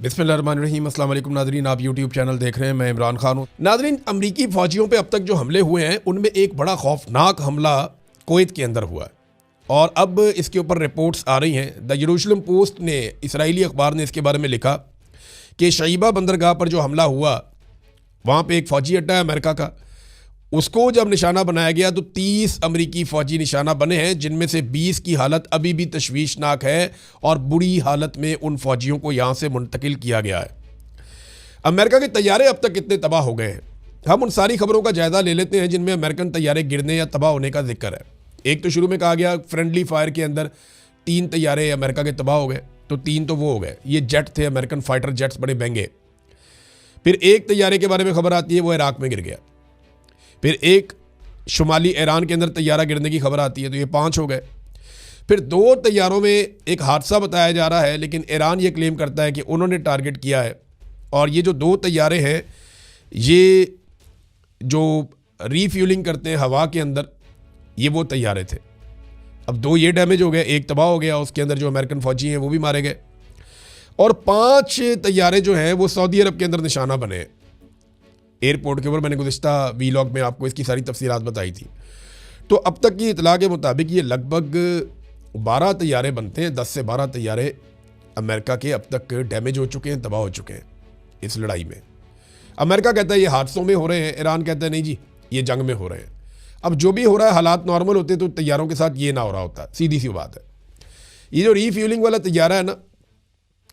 बिस्मिल्लाहिर्रहमानिर्रहीम। अस्सलाम वालेकुम नाज़रीन, आप यूट्यूब चैनल देख रहे हैं, मैं इमरान खान हूँ। नाज़रीन, अमरीकी फ़ौजियों पे अब तक जो हमले हुए हैं उनमें एक बड़ा खौफनाक हमला कुवैत के अंदर हुआ है और अब इसके ऊपर रिपोर्ट्स आ रही हैं। द यरूशलेम पोस्ट ने, इसराइली अखबार ने इसके बारे में लिखा कि शईबा बंदरगाह पर जो हमला हुआ, वहाँ पर एक फ़ौजी अड्डा है अमेरिका का, उसको जब निशाना बनाया गया तो 30 अमरीकी फ़ौजी निशाना बने हैं, जिनमें से 20 की हालत अभी भी तशवीशनाक है और बुरी हालत में उन फ़ौजियों को यहाँ से मुंतकिल किया गया है। अमेरिका के तैयारे अब तक कितने तबाह हो गए हैं, हम उन सारी खबरों का जायज़ा ले लेते हैं जिनमें अमेरिकन तैयारे गिरने या तबाह होने का जिक्र है। एक तो शुरू में कहा गया फ्रेंडली फायर के अंदर 3 तैयारे अमेरिका के तबाह हो गए, तो 3 तो वो हो गए, ये जेट थे अमेरिकन फाइटर जेट्स, बड़े महंगे। फिर एक तैयारे के बारे में खबर आती है, वो इराक में गिर गया। फिर एक शुमाली ईरान के अंदर तैयारा गिरने की खबर आती है, तो ये 5 हो गए। फिर 2 तैयारों में एक हादसा बताया जा रहा है, लेकिन ईरान ये क्लेम करता है कि उन्होंने टारगेट किया है। और ये जो 2 तैयारे हैं, ये जो रीफ्यूलिंग करते हैं हवा के अंदर, ये वो तैयारे थे। अब 2 ये डैमेज हो गए, एक तबाह हो गया, उसके अंदर जो अमेरिकन फ़ौजी हैं वो भी मारे गए। और 5 तैयारे जो हैं वो सऊदी अरब के अंदर निशाना बने हैं एयरपोर्ट के ऊपर। मैंने गुज़िश्ता वीलॉग में आपको इसकी सारी तफसीलात बताई थी। तो अब तक की इतला के मुताबिक ये लगभग 12 तैयारे बनते हैं, 10 से 12 तैयारे अमेरिका के अब तक डैमेज हो चुके हैं, तबाह हो चुके हैं इस लड़ाई में। अमेरिका कहता है ये हादसों में हो रहे हैं, ईरान कहता है नहीं जी ये जंग में हो रहे हैं। अब जो भी हो रहा है, हालात नॉर्मल होते तो तैयारों के साथ ये ना हो रहा होता, सीधी सी बात है। ये जो रीफ्यूलिंग वाला तैयारा है ना,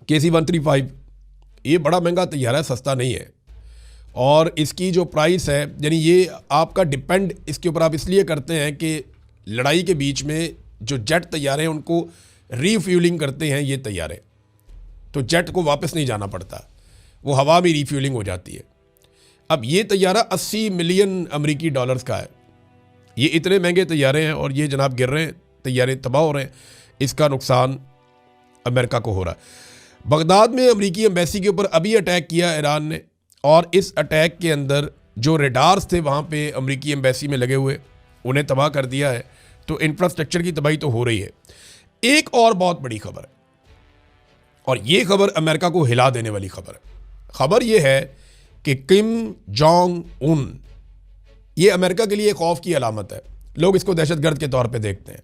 KC-135, ये बड़ा महंगा तैयारा है, सस्ता नहीं है। और इसकी जो प्राइस है, यानी ये आपका डिपेंड इसके ऊपर आप इसलिए करते हैं कि लड़ाई के बीच में जो जेट तैयारे हैं उनको रीफ्यूलिंग करते हैं ये तैयारे, तो जेट को वापस नहीं जाना पड़ता, वो हवा में रीफ्यूलिंग हो जाती है। अब ये तैयारा 80 मिलियन अमेरिकी डॉलर्स का है। ये इतने महंगे तैयारे हैं और ये जनाब गिर रहे हैं, तैयारे तबाह हो रहे हैं। इसका नुकसान अमेरिका को हो रहा है। बगदाद में अमेरिकी एम्बेसी के ऊपर अभी अटैक किया ईरान ने, और इस अटैक के अंदर जो रेडार्स थे वहाँ पे अमेरिकी एम्बेसी में लगे हुए, उन्हें तबाह कर दिया है। तो इंफ्रास्ट्रक्चर की तबाही तो हो रही है। एक और बहुत बड़ी खबर है, और ये खबर अमेरिका को हिला देने वाली खबर है। खबर ये है कि किम जोंग उन, ये अमेरिका के लिए खौफ की अलामत है। लोग इसको दहशतगर्द के तौर पर देखते हैं,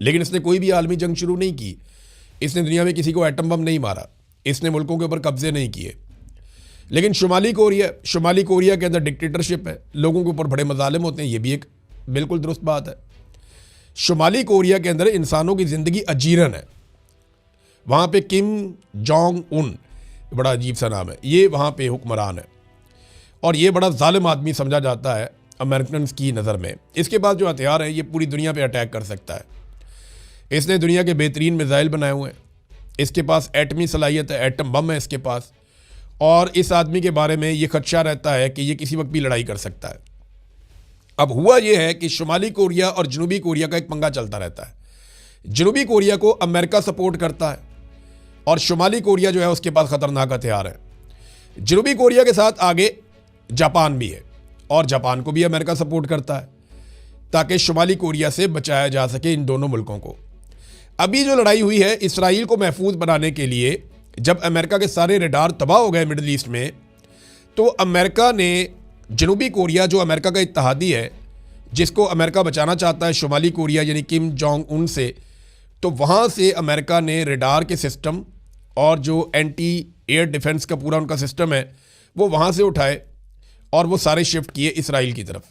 लेकिन इसने कोई भी आलमी जंग शुरू नहीं की, इसने दुनिया में किसी को एटम बम नहीं मारा, इसने मुल्कों के ऊपर कब्जे नहीं किए। लेकिन शुमाली कोरिया के अंदर डिक्टेटरशिप है, लोगों के ऊपर बड़े मजालिम होते हैं, ये भी एक बिल्कुल दुरुस्त बात है। शुमाली कोरिया के अंदर इंसानों की ज़िंदगी अजीरन है। वहाँ पे किम जोंग उन, बड़ा अजीब सा नाम है, ये वहाँ पे हुक्मरान है और ये बड़ा जालिम आदमी समझा जाता है अमेरिकन की नज़र में। इसके पास जो हथियार है, ये पूरी दुनिया पर अटैक कर सकता है। इसने दुनिया के बेहतरीन मिसाइल बनाए हुए हैं, इसके पास एटमी सलाहियत है, एटम बम है इसके पास। और इस आदमी के बारे में ये खदशा रहता है कि ये किसी वक्त भी लड़ाई कर सकता है। अब हुआ ये है कि शुमाली कोरिया और जनूबी कोरिया का एक पंगा चलता रहता है। जनूबी कोरिया को अमेरिका सपोर्ट करता है और शुमाली कोरिया जो है उसके पास ख़तरनाक हथियार है। जनूबी कोरिया के साथ आगे जापान भी है और जापान को भी अमेरिका सपोर्ट करता है ताकि शुमाली कोरिया से बचाया जा सके इन दोनों मुल्कों को। अभी जो लड़ाई हुई है, इसराइल को महफूज बनाने के लिए, जब अमेरिका के सारे रडार तबाह हो गए मिडिल ईस्ट में, तो अमेरिका ने जनूबी कोरिया, जो अमेरिका का इत्तेहादी है, जिसको अमेरिका बचाना चाहता है शुमाली कोरिया यानी किम जोंग उन से, तो वहाँ से अमेरिका ने रडार के सिस्टम और जो एंटी एयर डिफेंस का पूरा उनका सिस्टम है वो वहाँ से उठाए और वो सारे शिफ्ट किए इसराइल की तरफ,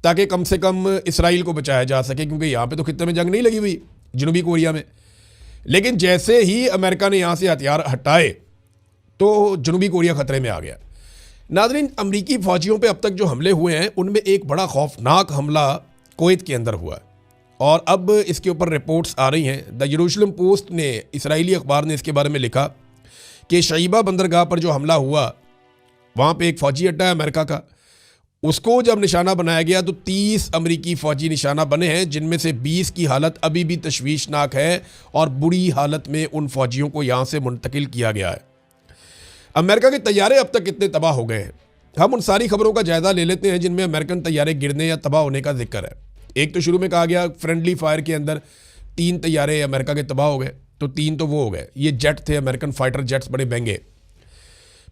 ताकि कम से कम इसराइल को बचाया जा सके, क्योंकि यहाँ पे तो खित्ते में जंग नहीं लगी हुई जनूबी कोरिया में। लेकिन जैसे ही अमेरिका ने यहाँ से हथियार हटाए तो जनूबी कोरिया ख़तरे में आ गया। नाज़रीन, अमरीकी फ़ौजियों पे अब तक जो हमले हुए हैं उनमें एक बड़ा खौफनाक हमला कुवैत के अंदर हुआ है और अब इसके ऊपर रिपोर्ट्स आ रही हैं। द यरूशलेम पोस्ट ने, इसराइली अखबार ने इसके बारे में लिखा कि शईबा बंदरगाह पर जो हमला हुआ, वहाँ पर एक फ़ौजी अड्डा है अमेरिका का, उसको जब निशाना बनाया गया तो 30 अमरीकी फ़ौजी निशाना बने हैं, जिनमें से 20 की हालत अभी भी तशवीशनाक है और बुरी हालत में उन फ़ौजियों को यहाँ से मुंतकिल किया गया है। अमेरिका के तैयारे अब तक कितने तबाह हो गए हैं, हम उन सारी खबरों का जायज़ा ले लेते हैं जिनमें अमेरिकन तैयारे गिरने या तबाह होने का जिक्र है। एक तो शुरू में कहा गया फ्रेंडली फायर के अंदर 3 तैयारे अमेरिका के तबाह हो गए, तो 3 तो वो हो गए, ये जेट थे अमेरिकन फाइटर जेट्स, बड़े महंगे।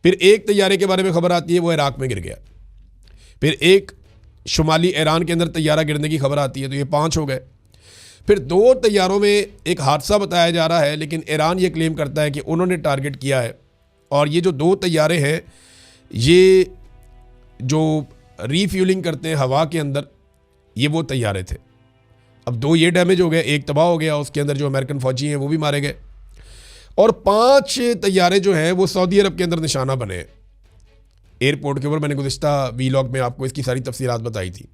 फिर एक तैयारे के बारे में खबर आती है, वो इराक में गिर गया। फिर एक शुमाली ईरान के अंदर तैयारा गिरने की खबर आती है, तो ये 5 हो गए। फिर 2 तैयारों में एक हादसा बताया जा रहा है, लेकिन ईरान ये क्लेम करता है कि उन्होंने टारगेट किया है। और ये जो 2 तैयारे हैं, ये जो रीफ्यूलिंग करते हैं हवा के अंदर, ये वो तैयारे थे। अब 2 ये डैमेज हो गए, एक तबाह हो गया, उसके अंदर जो अमेरिकन फ़ौजी हैं वो भी मारे गए। और 5 तैयारे जो हैं वो सऊदी अरब के अंदर निशाना बने हैं एयरपोर्ट के ऊपर। मैंने गुज़िश्ता वीलॉग में आपको इसकी सारी तफसीलात बताई थी।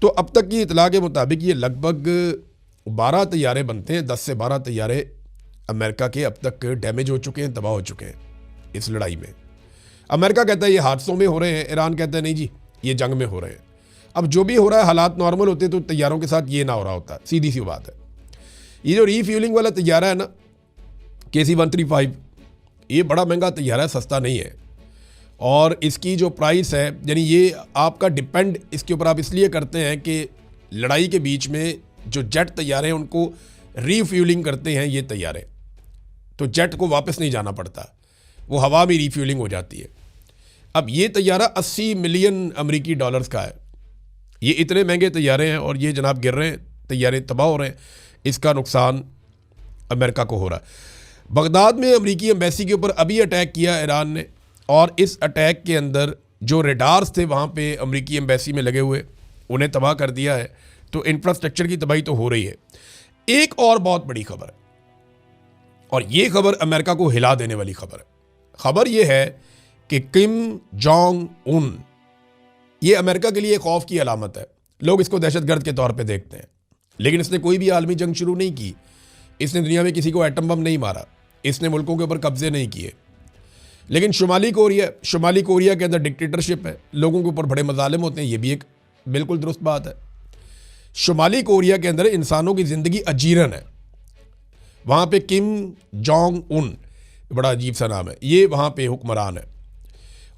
तो अब तक की इतला के मुताबिक ये लगभग 12 तैयारे बनते हैं। 10 से 12 तैयारे अमेरिका के अब तक डैमेज हो चुके हैं, तबाह हो चुके हैं इस लड़ाई में। अमेरिका कहता है ये हादसों में हो रहे हैं, ईरान कहता है नहीं जी ये जंग में हो रहे हैं। अब जो भी हो रहा है, हालात नॉर्मल होते तो तैयारों के साथ ये ना हो रहा होता, सीधी सी बात है। ये जो रीफ्यूलिंग वाला तैयारा है ना, KC-135, ये बड़ा महंगा तैयारा है, सस्ता नहीं है। और इसकी जो प्राइस है, यानी ये आपका डिपेंड इसके ऊपर आप इसलिए करते हैं कि लड़ाई के बीच में जो जेट तैयारे हैं उनको रीफ्यूलिंग करते हैं ये तैयारे, तो जेट को वापस नहीं जाना पड़ता, वो हवा में रीफ्यूलिंग हो जाती है। अब ये तैयारा 80 मिलियन अमेरिकी डॉलर्स का है। ये इतने महंगे तैयारे हैं और ये जनाब गिर रहे हैं, तैयारे तबाह हो रहे हैं। इसका नुकसान अमेरिका को हो रहा है। बगदाद में अमेरिकी एम्बेसी के ऊपर अभी अटैक किया ईरान ने, और इस अटैक के अंदर जो रेडार्स थे वहाँ पे अमेरिकी एम्बेसी में लगे हुए, उन्हें तबाह कर दिया है। तो इंफ्रास्ट्रक्चर की तबाही तो हो रही है। एक और बहुत बड़ी खबर है, और ये खबर अमेरिका को हिला देने वाली खबर है। खबर ये है कि किम जोंग उन, ये अमेरिका के लिए खौफ की अलामत है। लोग इसको दहशतगर्द के तौर पे देखते हैं, लेकिन इसने कोई भी आलमी जंग शुरू नहीं की। इसने दुनिया में किसी को एटम बम नहीं मारा, इसने मुल्कों के ऊपर कब्जे नहीं किए। लेकिन शुमाली कोरिया के अंदर डिक्टेटरशिप है, लोगों के ऊपर बड़े मजालिम होते हैं, ये भी एक बिल्कुल दुरुस्त बात है। शुमाली कोरिया के अंदर इंसानों की ज़िंदगी अजीरन है। वहाँ पे किम जोंग उन, बड़ा अजीब सा नाम है, ये वहाँ पे हुक्मरान है,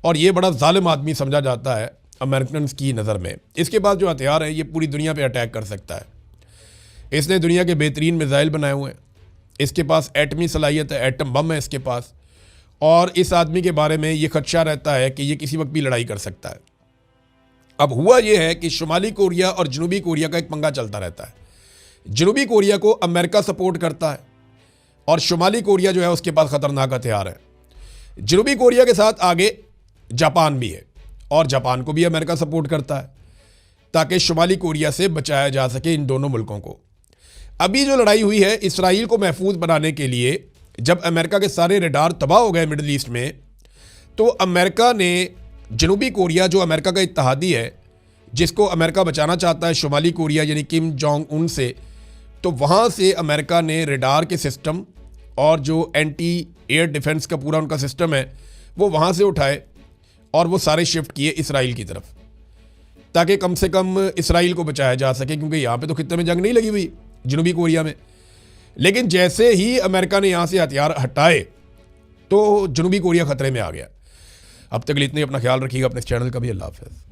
और ये बड़ा जालिम आदमी समझा जाता है अमेरिकन की नज़र में। इसके पास जो हथियार है, ये पूरी दुनिया पे अटैक कर सकता है। इसने दुनिया के बेहतरीन मिसाइल बनाए हुए हैं, इसके पास एटमी सलाहियत है, एटम बम है इसके पास। और इस आदमी के बारे में ये खदशा रहता है कि ये किसी वक्त भी लड़ाई कर सकता है। अब हुआ ये है कि शुमाली कोरिया और जनूबी कोरिया का एक पंगा चलता रहता है। जनूबी कोरिया को अमेरिका सपोर्ट करता है, और शुमाली कोरिया जो है उसके पास ख़तरनाक हथियार है। जनूबी कोरिया के साथ आगे जापान भी है, और जापान को भी अमेरिका सपोर्ट करता है, ताकि शुमाली कोरिया से बचाया जा सके इन दोनों मुल्कों को। अभी जो लड़ाई हुई है, इसराइल को महफूज बनाने के लिए, जब अमेरिका के सारे रडार तबाह हो गए मिडल ईस्ट में, तो अमेरिका ने जनूबी कोरिया, जो अमेरिका का इत्तेहादी है, जिसको अमेरिका बचाना चाहता है शुमाली कोरिया यानी किम जोंग उन से, तो वहाँ से अमेरिका ने रडार के सिस्टम और जो एंटी एयर डिफेंस का पूरा उनका सिस्टम है, वो वहाँ से उठाए और वो सारे शिफ्ट किए इसराइल की तरफ, ताकि कम से कम इसराइल को बचाया जा सके, क्योंकि यहाँ पे तो खित्ते में जंग नहीं लगी हुई जनूबी कोरिया में। लेकिन जैसे ही अमेरिका ने यहाँ से हथियार हटाए, तो जनूबी कोरिया खतरे में आ गया। अब तक के लिए इतने, अपना ख्याल रखिएगा, अपने चैनल का भी। अल्लाह हाफ़िज़।